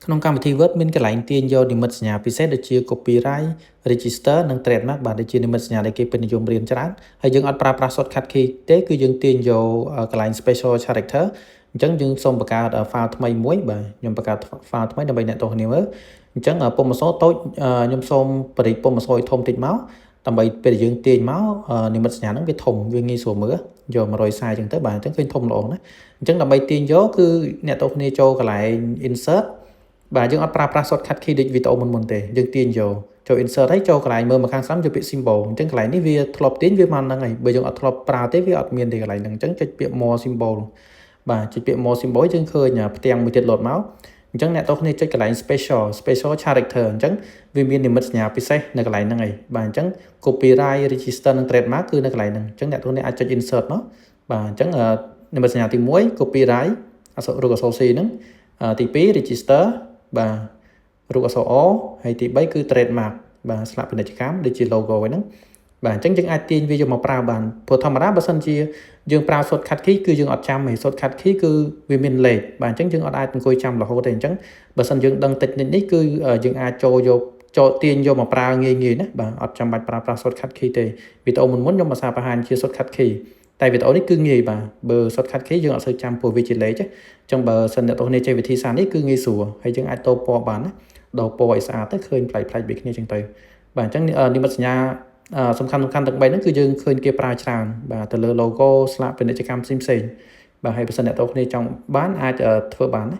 ក្នុងកម្មវិធី Word មានកន្លែងទាញយកនិមិត្តសញ្ញាពិសេសដូចជា Copyright Register និង Trademark បាទដូចជានិមិត្តសញ្ញាដែលគេពេញនិយមរៀនច្រើនហើយយើងអត់ប្រើប្រាស់ shortcut key ទេគឺយើងទាញយកកន្លែង Special Character អញ្ចឹងយើងសូមបង្កើត file ថ្មីមួយបាទខ្ញុំបង្កើត file ថ្មីដើម្បីអ្នកទស្សនាមើលអញ្ចឹងពុម្ពអក្សរតូចខ្ញុំសូមបរិយាពុម្ពអក្សរឲ្យធំតិចមកដើម្បីពេលយើងទាញមកនិមិត្តសញ្ញាហ្នឹងវាធំវាងាយស្រួលមើលយក140អញ្ចឹងទៅបាទអញ្ចឹងឃើញធំល្អណាស់អញ្ចឹងដើម្បីទាញយកគឺអ្នកទស្សនាចូលកន្លែង Insert បាទយើងអត់ប្រើប្រាស់ shortcut key ដូចវីដេអូមុនទេយើងទាញយកចូល insert ហើយចូលកន្លែងមើលមកខាងស្ដាំយកពាក្យ symbol អញ្ចឹងកន្លែងនេះវាធ្លាប់ទាញវាមកហ្នឹងហើយបើយើងអត់ធ្លាប់ប្រើទេវាអត់មានទេកន្លែងហ្នឹងអញ្ចឹងចុចពាក្យ more symbol បាទចុចពាក្យ more symbol យើងឃើញផ្ទាំងមួយទៀតលោតមកអញ្ចឹងអ្នកទស្សនាចុចកន្លែង special character អញ្ចឹងវាមាននិមិត្តសញ្ញាពិសេសនៅកន្លែងហ្នឹងហើយបាទអញ្ចឹង copyright register និង trademark គឺនៅកន្លែងហ្នឹងអញ្ចឹងអ្នកទស្សនាអាចចុច insert មកបាទអញ្ចឹងនិមិត្តសញ្ញាទី1 copyright អក្សររូបអក្សរ C ហ្នឹងទី2 register បាទរូបអក្សរ O ហើយទី3គឺ trademark បាទស្លាកពាណិជ្ជកម្មដូចជា logo ហ្នឹងបាទអញ្ចឹងយើងអាចទាញវាយកមកប្រើបានព្រោះធម្មតាបើសិនជាយើងប្រើ shortcut key គឺយើងអត់ចាំទេ shortcut key គឺវាមានលេខបាទអញ្ចឹងយើងអត់អាចអង្គុយចាំរហូតទេអញ្ចឹងបើសិនយើងដឹងតិចនេះគឺយើងអាចចូលទាញយកមកប្រើងាយណាបាទអត់ចាំបាច់ប្រើប្រាស់ shortcut key ទេវីដេអូមុនខ្ញុំបានបង្ហាញជា shortcut key តែវីដេអូនេះគឺងាយបាទបើ shortcut key យើងអត់សូវចាំព្រោះវាជាលេខអញ្ចឹងបើសិនអ្នកទស្សនាចេះវិធីសាស្ត្រនេះគឺងាយស្រួលហើយយើងអាចដូរពណ៌បានណាដូរពណ៌ឲ្យស្អាតទៅឃើញប្លែកៗដូចគ្នាអញ្ចឹងទៅបាទអញ្ចឹងនិមិត្តសញ្ញាសំខាន់ទាំង3ហ្នឹងគឺយើងឃើញគេប្រើច្រើនបាទទៅលើ logo ស្លាកពាណិជ្ជកម្មផ្សេងៗបាទហើយបើសិនអ្នកទស្សនាចង់បានអាចធ្វើបានណា